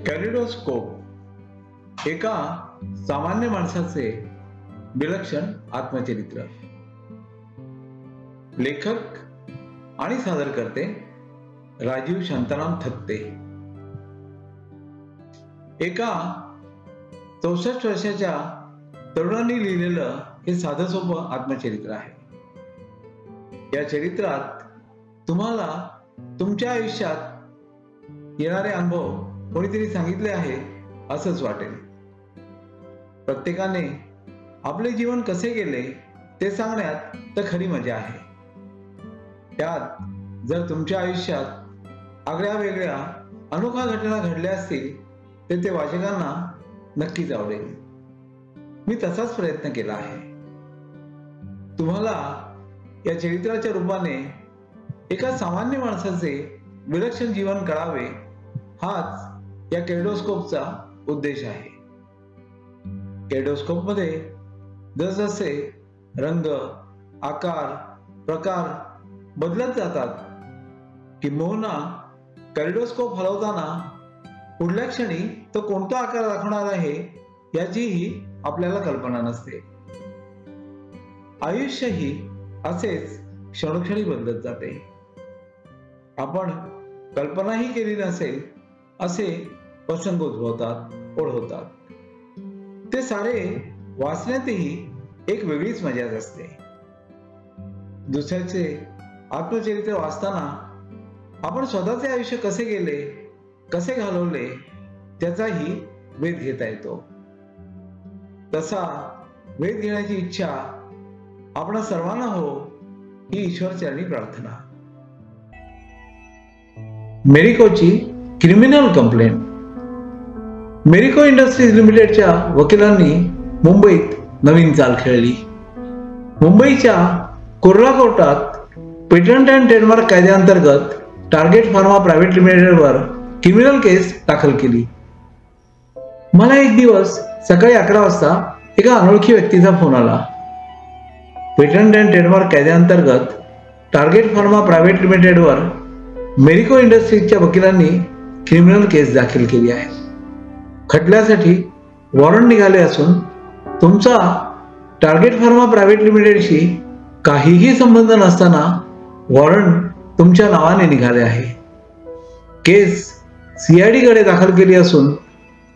Kaleidoscope एका सामान्य माणसाचे विलक्षण आत्मचरित्र. लेखक आणि सादरकर्ते राजीव शांताराम थत्ते. एका 64 वर्षाच्या तरुणांनी लिहिलेलं हे साधं सोपं आत्मचरित्र आहे. या चरित्रात तुम्हाला तुमच्या आयुष्यात येणारे अनुभव कोणीतरी सांगितले आहे असंच वाटेल. प्रत्येकाने आपले जीवन कसे गेले ते सांगण्यात तर खरी मजा आहे. त्यात जर तुमच्या आयुष्यात आगळ्या वेगळ्या अनोख्या घटना घडल्या असतील तर ते वाचकांना नक्कीच आवडेल. मी तसाच प्रयत्न केला आहे. तुम्हाला या चरित्राच्या रूपाने एका सामान्य माणसाचे विलक्षण जीवन कळावे हाच या कॅलिडोस्कोपचा उद्देश आहे. कॅलिडोस्कोप मध्ये जसजसे रंग, आकार, प्रकार बदलत जातात किंबहुना कॅलिडोस्कोप हलवताना पुढल्या क्षणी तो कोणता आकार दाखवणार आहे याचीही आपल्याला कल्पना नसते. आयुष्यही असेच क्षणोक्षणी बदलत जाते. आपण कल्पनाही केली नसेल असे प्रसंग उद्भवतात, ओढवतात. ते सारे वाचण्यातही एक वेगळीच मजा असते. दुसऱ्याचे आत्मचरित्र वाचताना आपण स्वतःचे आयुष्य कसे गेले, कसे घालवले त्याचाही वेध घेता येतो. तसा वेध घेण्याची इच्छा आपणा सर्वांना हो ही ईश्वरचरणी प्रार्थना. मेरिकोची क्रिमिनल कंप्लेंट. मेरिको इंडस्ट्रीज लिमिटेडच्या वकिलांनी मुंबईत नवीन चाल खेळली. मुंबईच्या कुर्ला कोर्टात पेटंट अँड ट्रेडमार्क कायद्याअंतर्गत टार्गेट फार्मा प्रायव्हेट लिमिटेडवर क्रिमिनल केस दाखल केली. मला एक दिवस सकाळी 11 वाजता एका अनोळखी व्यक्तीचा फोन आला. पेटंट अँड ट्रेडमार्क कायद्याअंतर्गत टार्गेट फार्मा प्रायव्हेट लिमिटेडवर मेरिको इंडस्ट्रीजच्या वकिलांनी क्रिमिनल केस दाखल केली आहे. खटल्यासाठी वॉरंट निघाले असून तुमचा टार्गेट फार्मा प्रायव्हेट लिमिटेडशी काहीही संबंध नसताना वॉरंट तुमच्या नावाने निघाले आहे. केस CID कडे दाखल केली असून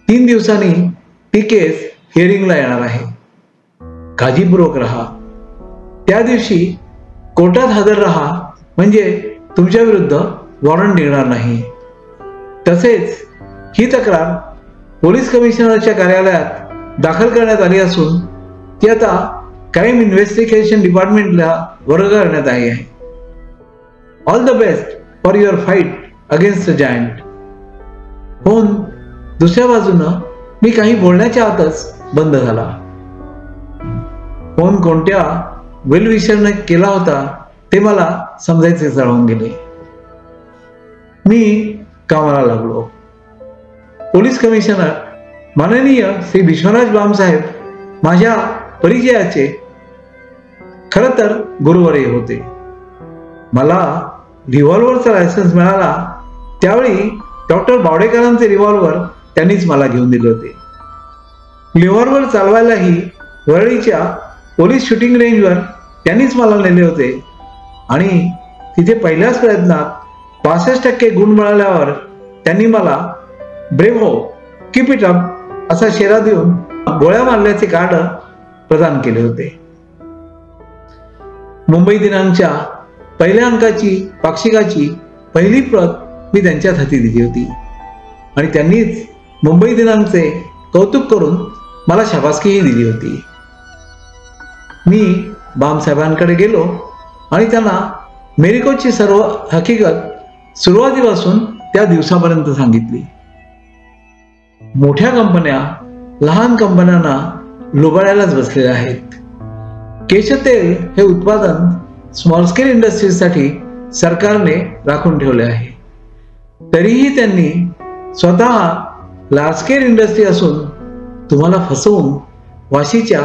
3 दिवसांनी ती केस हिअरिंगला येणार आहे. काळजीपूर्वक राहा. त्या दिवशी कोर्टात हजर राहा म्हणजे तुमच्या विरुद्ध वॉरंट निघणार नाही. तसेच ही तक्रार पोलीस कमिशनरच्या कार्यालयात दाखल करण्यात आली असून ती आता क्राईम इन्व्हेस्टिगेशन डिपार्टमेंटला वर्ग करण्यात आली आहे. All the best for your fight against the giant. Phone दुसऱ्या बाजूनं मी काही बोलण्याच्या आतच बंद झाला. फोन कोणत्या वेलविशरने केला होता ते मला समजायचे राहून गेले. मी कामाला लागलो. पोलीस कमिशनर माननीय श्री विश्वराज बामसाहेब माझ्या परिचयाचे खरं तर गुरुवर्य होते. मला रिव्हॉल्व्हरचा लायसन्स मिळाला त्यावेळी डॉक्टर बावडेकरांचे रिव्हॉल्व्हर त्यांनीच मला घेऊन दिले होते. रिव्हॉल्व्हर चालवायलाही वरळीच्या पोलीस शूटिंग रेंजवर त्यांनीच मला नेले होते आणि तिथे पहिल्याच प्रयत्नात 65% गुण मिळाल्यावर त्यांनी मला ब्रेव्हो, कीप इट अप असा शेरा देऊन गोळ्या मारल्याचे कार्ड प्रदान केले होते. मुंबई दिनांकच्या पहिल्या अंकाची पाक्षिकाची पहिली प्रत मी त्यांच्यात हाती दिली होती आणि त्यांनीच मुंबई दिनांकचे कौतुक करून मला शाबासकीही दिली होती. मी बामसाहेबांकडे गेलो आणि त्यांना मेरिकोची सर्व हकीकत सुरुवातीपासून त्या दिवसापर्यंत सांगितली. मोठ्या कंपन्या लहान कंपन्यांना लुबाडायलाच बसलेल्या आहेत. केशतेल हे उत्पादन स्मॉल स्केल इंडस्ट्रीजसाठी सरकारने राखून ठेवले आहे. तरीही त्यांनी स्वतः लार्ज स्केल इंडस्ट्री असून तुम्हाला फसवून वाशीच्या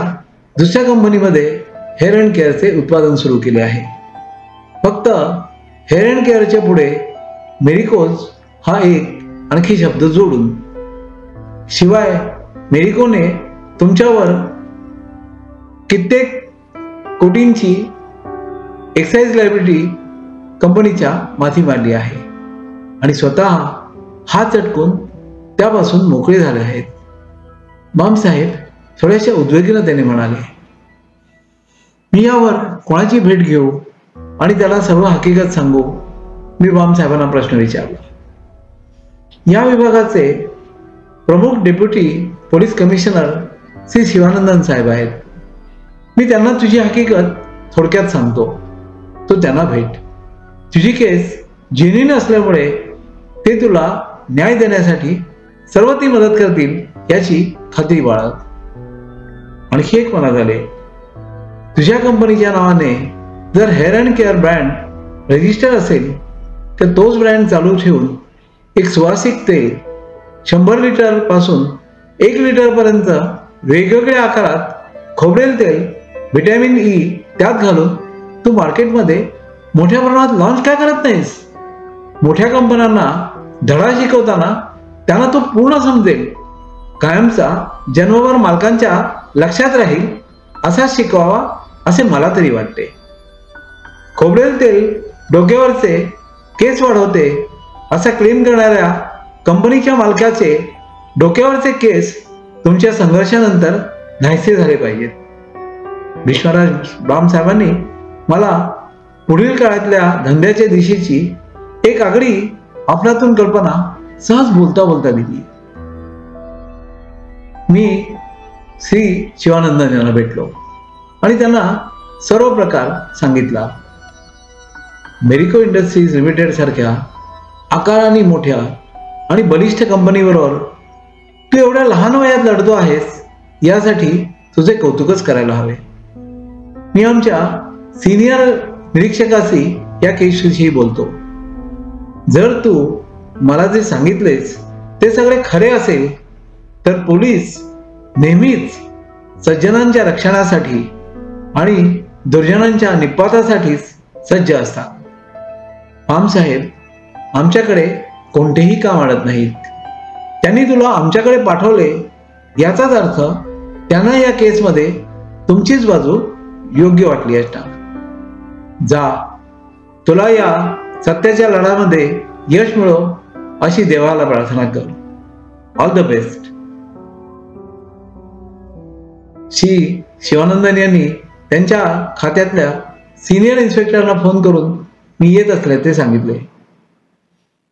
दुसऱ्या कंपनीमध्ये हेअर अँड केअरचे उत्पादन सुरू केले आहे. फक्त हेअर अँड केअरच्या पुढे मेरिकोज हा एक आणखी शब्द जोडून शिवाय मेरिकोने तुमच्यावर कित्येक कोटींची एक्साइज लायबिलिटी कंपनीच्या माथी मारली आहे आणि स्वतः हात चटकून त्यापासून मोकळे झाले आहेत. बामसाहेब थोड्याशा उद्वेगीने त्याने म्हणाले. मी यावर कोणाची भेट घेऊ आणि त्याला सर्व हकीकत सांगू? मी बामसाहेबांना प्रश्न विचारला. या विभागाचे प्रमुख deputy police commissioner Shri Shivanandan साहेब आहेत. मी त्यांना तुझी हकीकत थोडक्यात सांगतो. तो त्यांना भेट. तुझी केस जेन्युइन असल्यामुळे ते तुला न्याय देण्यासाठी सर्व ती मदत करतील याची खात्री बाळग. आणखी एक मनात आले. तुझ्या कंपनीच्या नावाने जर hair and care brand register असेल तर तोच ब्रँड चालू ठेवून एक सुवासिक तेल 100 लिटर पासून 1 लिटर पर्यंत वेगवेगळ्या आकारात खोबरेल तेल व्हिटॅमिन ई त्यात घालून तू मार्केटमध्ये मोठ्या प्रमाणात लॉन्च काय करत नाहीस? मोठ्या कंपन्यांना धडा शिकवताना त्यांना तो पूर्ण समजेल, कायमचा जन्मभर मालकांच्या लक्षात राहील असा शिकवावा असे मला तरी वाटते. खोबरेल तेल डोक्यावरचे केस वाढवते असा क्लेम करणाऱ्या कंपनीच्या मालकाचे डोक्यावरचे केस तुमच्या संघर्षानंतर नाहीसे झाले पाहिजेत. विश्वराज बामसाहेबांनी मला पुढील काळातल्या धंद्याच्या दिशेची एक आगळी आपणातून कल्पना सहज बोलता बोलता दिली. मी श्री शिवानंदन यांना भेटलो आणि त्यांना सर्व प्रकार सांगितला. मेरिको इंडस्ट्रीज लिमिटेड सारख्या आकाराने मोठ्या आणि बलिष्ठ कंपनीबरोबर तू एवढ्या लहान वयात लढतो आहेस यासाठी तुझे कौतुकच करायला हवे. मी आमच्या सिनियर निरीक्षकाशी या केसविषयी बोलतो. जर तू मला जे सांगितलेस ते सगळे खरे असेल तर पोलीस नेहमीच सज्जनांच्या रक्षणासाठी आणि दुर्जनांच्या निपातासाठीच सज्ज असतात. बामसाहेब आमच्याकडे कोणतेही काम अडत नाहीत. त्यांनी तुला आमच्याकडे पाठवले याचाच अर्थ त्यांना या केसमध्ये तुमचीच बाजू योग्य वाटली असणार. जा, तुला या सत्याच्या लढ्यामध्ये यश मिळो अशी देवाला प्रार्थना कर. All the best. Shri Sivanandan यांनी त्यांच्या खात्यातल्या सिनियर इन्स्पेक्टरला फोन करून मी येत असल्याचे सांगितले.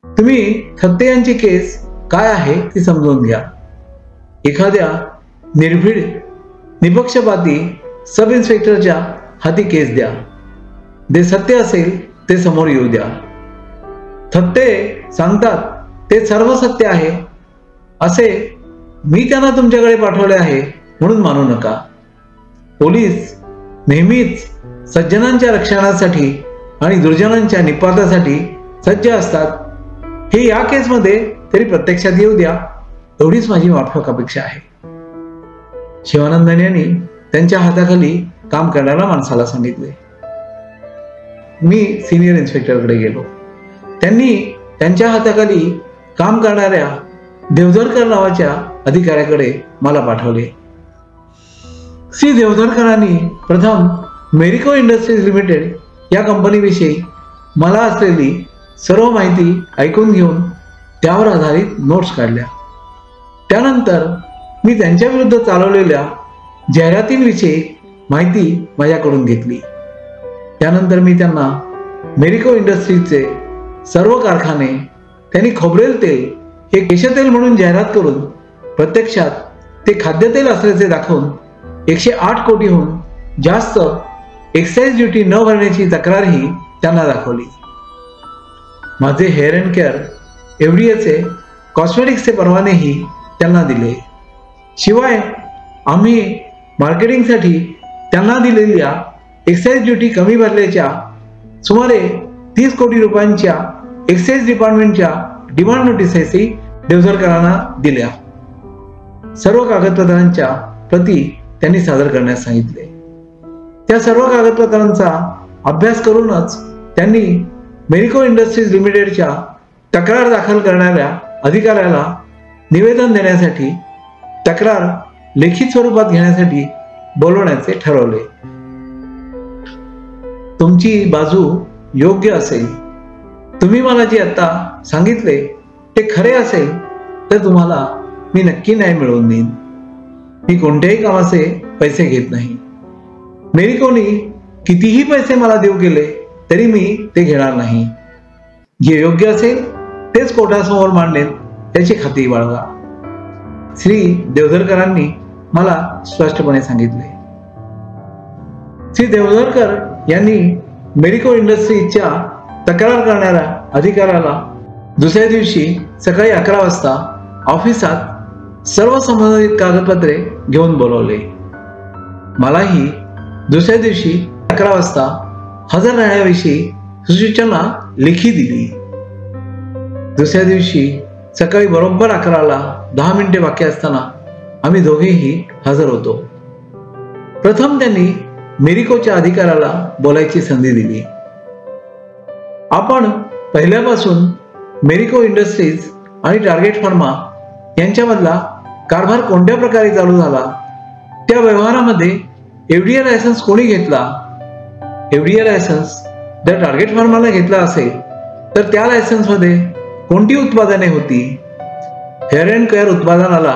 तुम्ही थत्ते यांची केस काय आहे ती समजून घ्या. एखाद्या निर्भीड निपक्षपाती सब इन्स्पेक्टरच्या हाती केस द्या. जे सत्य असेल ते समोर येऊ द्या. थत्ते सांगतात ते सर्व सत्य आहे असे मी त्यांना तुमच्याकडे पाठवले आहे म्हणून मानू नका. पोलीस नेहमीच सज्जनांच्या रक्षणासाठी आणि दुर्जनांच्या निपातासाठी सज्ज असतात हे या केसमध्ये तरी प्रत्यक्षात येऊ द्या एवढीच माझी माफक अपेक्षा आहे. शिवानंदन यांनी त्यांच्या हाताखाली काम करणाऱ्या माणसाला सांगितले. मी सिनियर इन्स्पेक्टरकडे गेलो. त्यांनी त्यांच्या हाताखाली काम करणाऱ्या देवधरकर नावाच्या अधिकाऱ्याकडे मला पाठवले. श्री देवधरकरांनी प्रथम मेरिको इंडस्ट्रीज लिमिटेड या कंपनीविषयी मला असलेली सर्व माहिती ऐकून घेऊन त्यावर आधारित नोट्स काढल्या. त्यानंतर मी त्यांच्या विरुद्ध चालवलेल्या जाहिरातींविषयी माहिती माझ्याकडून घेतली. त्यानंतर मी त्यांना मेरिको इंडस्ट्रीजचे सर्व कारखाने त्यांनी खोबरेल तेल हे केशतेल म्हणून जाहिरात करून प्रत्यक्षात ते खाद्यतेल असल्याचे दाखवून 108 कोटीहून जास्त एक्साइज ड्युटी न भरण्याची तक्रारही त्यांना दाखवली. माझे हेअर अँड केअर एफडीएचे कॉस्मेटिक्सचे परवानेही त्यांना दिले. शिवाय आम्ही मार्केटिंगसाठी त्यांना दिलेल्या एक्साइज ड्युटी कमी भरल्याच्या सुमारे 30 कोटी रुपयांच्या एक्साइज डिपार्टमेंटच्या डिमांड नोटिसेसही देवधरकरांना दिल्या. सर्व कागदपत्रांच्या प्रती त्यांनी सादर करण्यास सांगितले. त्या सर्व कागदपत्रांचा अभ्यास करूनच त्यांनी मेरिको इंडस्ट्रीज लिमिटेडच्या तक्रार दाखल करणाऱ्या अधिकाऱ्याला निवेदन देण्यासाठी तक्रार लेखी स्वरूपात घेण्यासाठी बोलवण्याचे ठरवले. तुमची बाजू योग्य असेल, तुम्ही मला जे आता सांगितले ते खरे असेल तर तुम्हाला मी नक्की न्याय मिळवून देईन. मी कोणत्याही कामाचे पैसे घेत नाही. मेरिकोने कितीही पैसे मला देऊ केले तरी मी ते घेणार नाही. जे योग्य असेल तेच कोर्टासमोर मांडेल त्याची खात्री बाळगा. श्री देवधरकरांनी मला स्पष्टपणे सांगितले. श्री देवधरकर यांनी मेरिको इंडस्ट्रीजच्या तक्रार करणाऱ्या अधिकाऱ्याला दुसऱ्या दिवशी सकाळी 11 वाजता ऑफिसात सर्व संबंधित कागदपत्रे घेऊन बोलवले. मलाही दुसऱ्या दिवशी 11 वाजता हजर राहण्याविषयी सूचना लेखी दिली. दुसऱ्या दिवशी सकाळी बरोबर 11ला 10 मिनिटे बाकी असताना आम्ही दोघेही हजर होतो. प्रथम त्यांनी मेरिकोच्या अधिकाऱ्याला बोलायची संधी दिली. आपण पहिल्यापासून मेरिको इंडस्ट्रीज आणि टार्गेट फार्मा यांच्यामधला कारभार कोणत्या प्रकारे चालू झाला, त्या व्यवहारामध्ये एफडीए लायसन्स कोणी घेतला, एफडीए लायसन्स जर टार्गेट फार्माला घेतला असेल तर त्या लायसन्स मध्ये कोणती उत्पादने होती, हेअर अँड केअर उत्पादनाला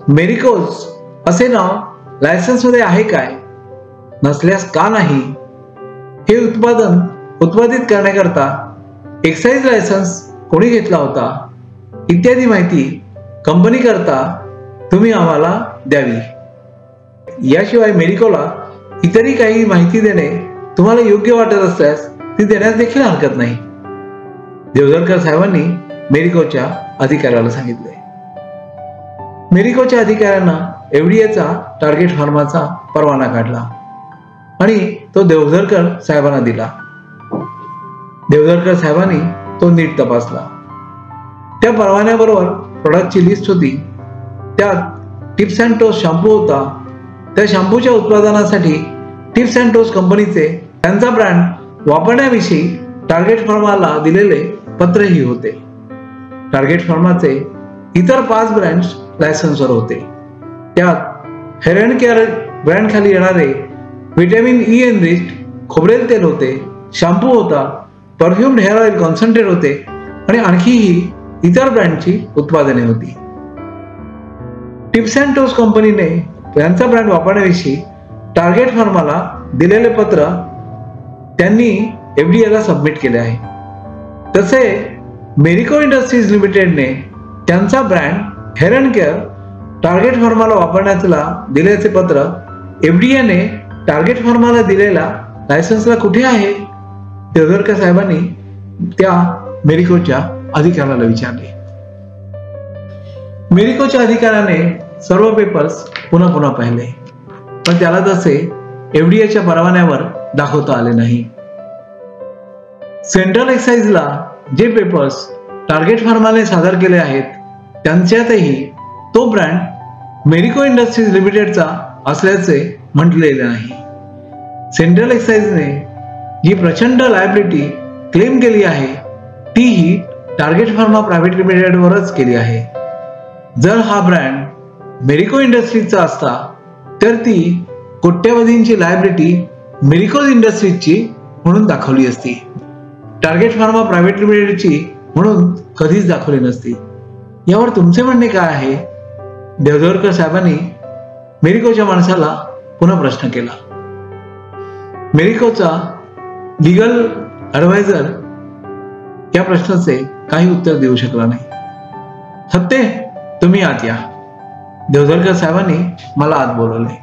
मेरिकोज असे नाव लायसन्स मध्ये आहे काय, नसल्यास का नाही, हे उत्पादन उत्पादित करण्याकरता एक्साइज लायसन्स कोणी घेतला होता, इत्यादी माहिती कंपनी करता तुम्ही आम्हाला द्यावी. याशिवाय मेरिकोला इतरही काही माहिती देणे तुम्हाला योग्य वाटत असल्यास ती देण्यास देखील हरकत नाही. देवधरकर साहेबांनी मेरिकोच्या अधिकाऱ्याला सांगितले. मेरिकोच्या अधिकाऱ्यांना एफडीएचा टार्गेट फार्माचा परवाना काढला आणि तो देवधरकर साहेबांना दिला. देवधरकर साहेबांनी तो नीट तपासला. त्या परवान्याबरोबर प्रोडक्टची लिस्ट होती. त्यात टिप्स अँड टोस्ट शॅम्पू होता. त्या शॅम्पूच्या उत्पादनासाठी टिप्स अँड टोस्ट कंपनीचे त्यांचा ब्रँड वापरण्याविषयी टार्गेट फार्माला दिलेले पत्रही होते. टार्गेट फार्माचे इतर 5 ब्रँड्स लायसन्सवर होते. त्यात हेअर अँड केअर ब्रँड खाली येणारे व्हिटॅमिन ई एनरिच्ड खोबरेल तेल होते, शॅम्पू होता, परफ्युम्ड हेअर ऑइल कॉन्सन्ट्रेट होते आणि आणखीही इतर ब्रँडची उत्पादने होती. टिप्स अँड टोस्ट कंपनीने त्यांचा ब्रँड वापरण्याविषयी टार्गेट फार्माला दिलेले पत्र त्यांनी एफडीएला सबमिट केले आहे. तसे मेरिको इंडस्ट्रीज लिमिटेडने त्यांचा brand hair and care target फार्माला वापरण्याला दिल्याचे पत्र एफडीएने टार्गेट फार्माला दिलेल्या लायसन्सला कुठे आहे, देवधरकर साहेबांनी त्या मेरिकोच्या अधिकाऱ्याला विचारले. मेरिकोच्या अधिकाऱ्याने सर्व पेपर्स पुन्हा पाहिले, पण त्याला तसे एफडीएच्या परवान्यावर दाखवता आले नाही. सेंट्रल एक्साइजला जे पेपर्स टार्गेट फार्माने सादर केले आहेत त्यांच्यातही तो ब्रँड मेरिको इंडस्ट्रीज लिमिटेडचा असल्याचे म्हटलेले नाही. सेंट्रल एक्साइजने जी प्रचंड लायबिलिटी क्लेम केली आहे तीही टार्गेट फार्मा प्रायव्हेट लिमिटेडवरच केली आहे. जर हा ब्रँड मेरिको इंडस्ट्रीजचा असता तर ती कोट्यवधींची लायबिलिटी मेरिको इंडस्ट्रीजची म्हणून दाखवली असती, टार्गेट फार्मा प्रायव्हेट लिमिटेडची म्हणून कधीच दाखवली नसती. यावर तुमचे म्हणणे काय आहे? देवधरकर साहेबांनी मेरिकोच्या माणसाला पुन्हा प्रश्न केला. मेरिकोचा लीगल ॲडवायझर या प्रश्नाचे काही उत्तर देऊ शकला नाही. हत्ते, तुम्ही आत या. देवधरकर साहेबांनी मला आत बोलवले.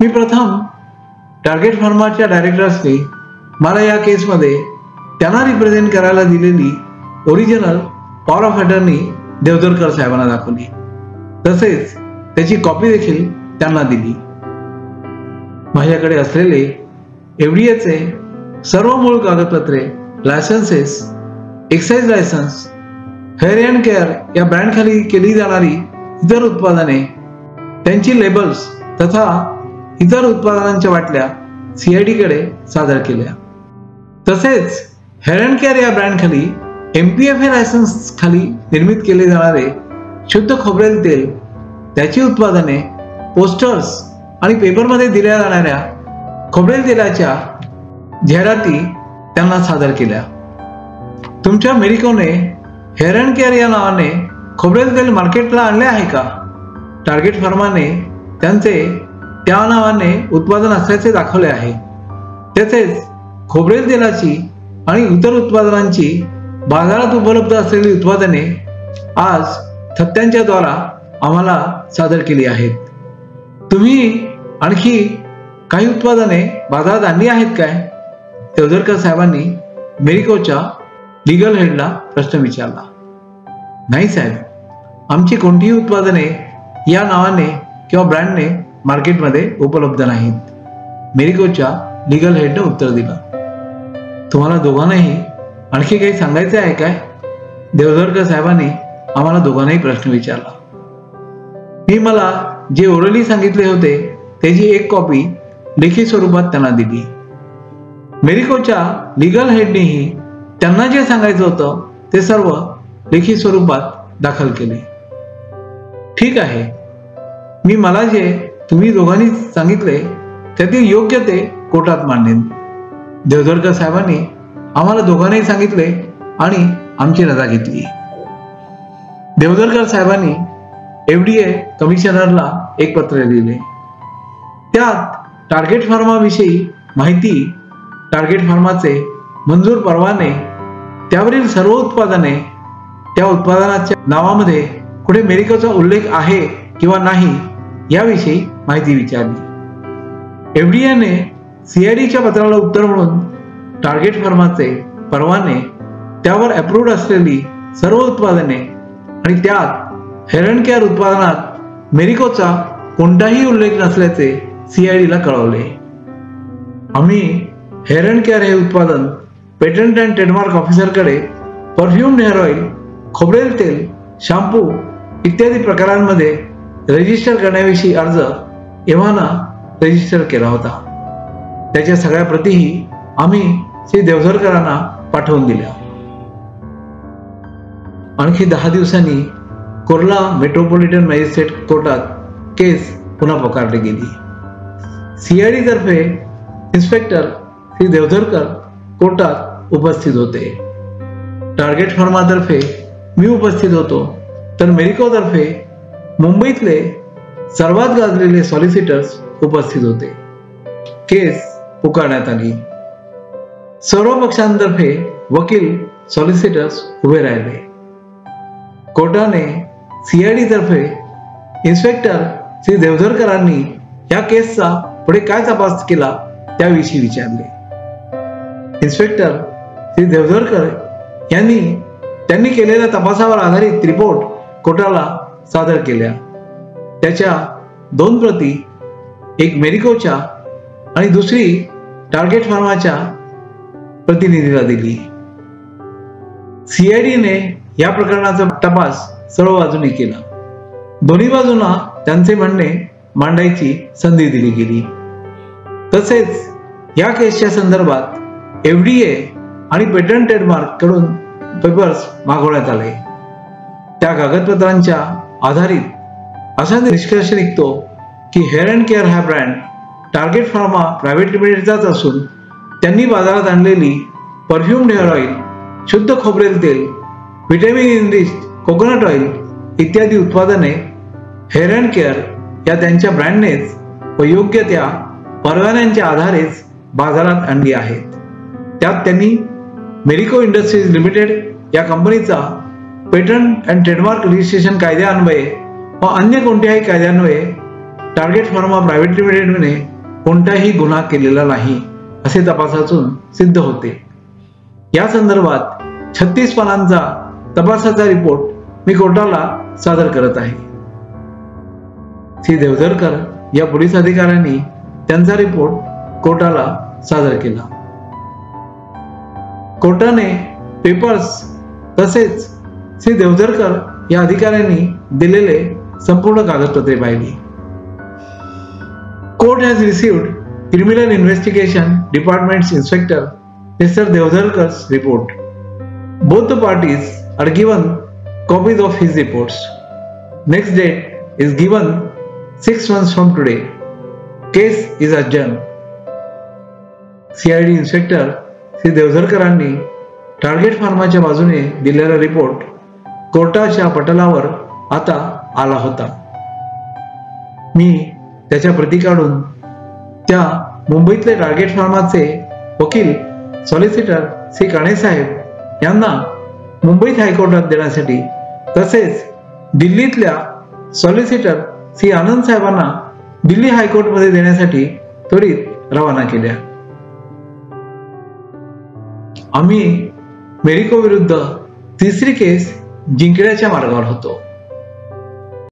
मी प्रथम टार्गेट फार्माच्या डायरेक्टर्सनी मला या केसमध्ये त्यांना रिप्रेझेंट करायला दिलेली original power of attorney Deodharkar साहेबांना दाखवली. तसेच त्याची कॉपी देखील त्यांना दिली. माझ्याकडे असलेले एफडीएचे सर्व मूळ कागदपत्रे, licences, excise licence, hair and care या ब्रँड खाली केली जाणारी इतर उत्पादने, त्यांची लेबल्स तथा इतर उत्पादनांच्या बाटल्या सीआयडी कडे सादर केल्या. तसेच हेअर अँड केअर या ब्रँड खाली MPFA लायसन्स खाली निर्मित केले जाणारे शुद्ध खोबरेल तेल त्याची उत्पादने पोस्टर्स आणि पेपरमध्ये दिल्या जाणाऱ्या खोबरेल तेलाच्या जाहिराती त्यांना सादर केल्या. तुमच्या मेरिकोने हेअर अँड केअर या नावाने खोबरेल तेल मार्केटला आणले आहे का? टार्गेट फार्माने त्यांचे त्या नावाने उत्पादन असल्याचे दाखवले आहे. तसेच खोबरेल तेलाची आणि इतर उत्पादनांची बाजारात उपलब्ध असलेली उत्पादने आज थत्त्यांच्या द्वारा आम्हाला सादर केली आहेत. तुम्ही आणखी काही उत्पादने बाजारात आणली आहेत काय? देवधरकर साहेबांनी मेरिकोच्या लीगल हेडला प्रश्न विचारला. नाही साहेब, आमची कोणतीही उत्पादने या नावाने किंवा ब्रँडने मार्केटमध्ये उपलब्ध नाहीत, मेरिकोच्या लीगल हेडने उत्तर दिलं. तुम्हाला दोघांनाही आणखी काही सांगायचे आहे काय? देवधरकर साहेबांनी आम्हाला दोघांनाही प्रश्न विचारला. मी मला जे ओरली सांगितले होते त्याची एक कॉपी लेखी स्वरूपात त्यांना दिली. मेरिकोच्या लीगल हेडनेही त्यांना जे सांगायचं होतं ते सर्व लेखी स्वरूपात दाखल केले. ठीक आहे, मी मला जे तुम्ही दोघांनी सांगितले त्यातील योग्य ते कोर्टात मांडेन. देवधरकर साहेबांनी आम्हाला दोघांनाही सांगितले आणि आमची रजा घेतली. देवधरकर साहेबांनी FDA कमिशनरला एक पत्र लिहिले. त्यात टार्गेट फार्माविषयी माहिती, टार्गेट फार्माचे मंजूर परवाने, त्यावरील सर्व उत्पादने, त्या उत्पादनाच्या नावामध्ये कुठे मेरिकोचा उल्लेख आहे किंवा नाही याविषयी माहिती विचारली. FDAने CIDच्या पत्राला उत्तर म्हणून टार्गेट फार्माचे परवाने, त्यावर अप्रूव्ड असलेली सर्व उत्पादने आणि त्यात हेअर अँड केअर उत्पादनात मेरिकोचा कोणताही उल्लेख नसल्याचे CIDला कळवले. आम्ही हेअर अँड केअर हे उत्पादन पेटंट अँड ट्रेडमार्क ऑफिसरकडे परफ्यूम्ड हेअर ऑइल, खोबरेल तेल, शॅम्पू इत्यादी प्रकारांमध्ये रजिस्टर करण्याविषयी अर्ज एव्हाना रजिस्टर केला होता. त्याच्या सगळ्या प्रतीही आम्ही श्री देवधरकरांना पाठवून दिल्या. आणखी 10 दिवसांनी कुर्ला मेट्रोपॉलिटन मॅजिस्ट्रेट कोर्टात केस पुन्हा पुकारली गेली. CID तर्फे इन्स्पेक्टर श्री देवधरकर कोर्टात उपस्थित होते. टार्गेट फार्मातर्फे मी उपस्थित होतो, तर मेरिकोतर्फे मुंबईतले सर्वात गाजलेले सॉलिसिटर्स उपस्थित होते. केस पुकारण्यात आली. सर्व पक्षांतर्फे वकील, सॉलिसिटर्स उभे राहिले. कोर्टाने CID तर्फे इन्स्पेक्टर श्री देवधरकरांनी या केसचा पुढे काय तपास केला त्याविषयी विचारले. इन्स्पेक्टर श्री देवधरकर त्यांनी केलेल्या तपासावर आधारित रिपोर्ट कोर्टाला सादर केल्या. त्याच्या 2 प्रती, एक मेरिकोच्या आणि दुसरी टार्गेट फार्माच्या प्रतिनिधीला दिली. CIDने या प्रकरणाचा तपास सर्व बाजूंनी केला. दोन्ही बाजूंना त्यांचे म्हणणे मांडायची संधी दिली गेली. तसेच या केसच्या संदर्भात FDA आणि पेटंट ट्रेडमार्क कडून पेपर्स मागवण्यात आले. त्या कागदपत्रांच्या आधारित असा निष्कर्ष निघतो की हेअर अँड केअर हा ब्रँड टार्गेट फार्मा प्रायव्हेट लिमिटेडचाच असून त्यांनी बाजारात आणलेली परफ्यूम्ड हेअर ऑइल, शुद्ध खोबरेल तेल, व्हिटॅमिन इनरिच्ड कोकोनट ऑइल इत्यादी उत्पादने हेअर अँड केअर या त्यांच्या ब्रँडनेच व योग्य त्या परवान्यांच्या आधारेच बाजारात आणली आहेत. त्यात त्यांनी मेरिको इंडस्ट्रीज लिमिटेड या कंपनीचा पेटंट अँड ट्रेडमार्क रजिस्ट्रेशन कायद्यान्वये व अन्य कोणत्याही कायद्यान्वये टार्गेट फार्मा प्रायव्हेट लिमिटेडने कोणताही गुन्हा केलेला नाही असे तपासातून सिद्ध होते. या संदर्भात 36 पानांचा तपासाचा रिपोर्ट मी कोर्टाला सादर करत आहे. श्री देवधरकर या पोलीस अधिकाऱ्यांनी त्यांचा रिपोर्ट कोर्टाला सादर केला. कोर्टाने पेपर्स तसेच श्री देवधरकर या अधिकाऱ्यांनी दिलेले संपूर्ण कागदपत्रे पाहिली. Court has received criminal investigation departments inspector mister Devdharkar's report. Both the parties are given copies of his reports. Next date is given 6 months from today. Case is adjourned. CID inspector Shri देवधरकरांनी target फार्माच्या बाजूने दिलेला report कोर्टाच्या पटलावर आता आला होता. मी त्याच्या प्रती काढून त्या मुंबईतले टार्गेट फार्माचे वकील सॉलिसिटर श्री काणे साहेब यांना मुंबईत हायकोर्टात देण्यासाठी तसेच दिल्लीतल्या सॉलिसिटर श्री आनंद साहेबांना दिल्ली हायकोर्टमध्ये देण्यासाठी त्वरित रवाना केल्या. आम्ही मेरिको विरुद्ध तिसरी केस जिंकण्याच्या मार्गावर होतो.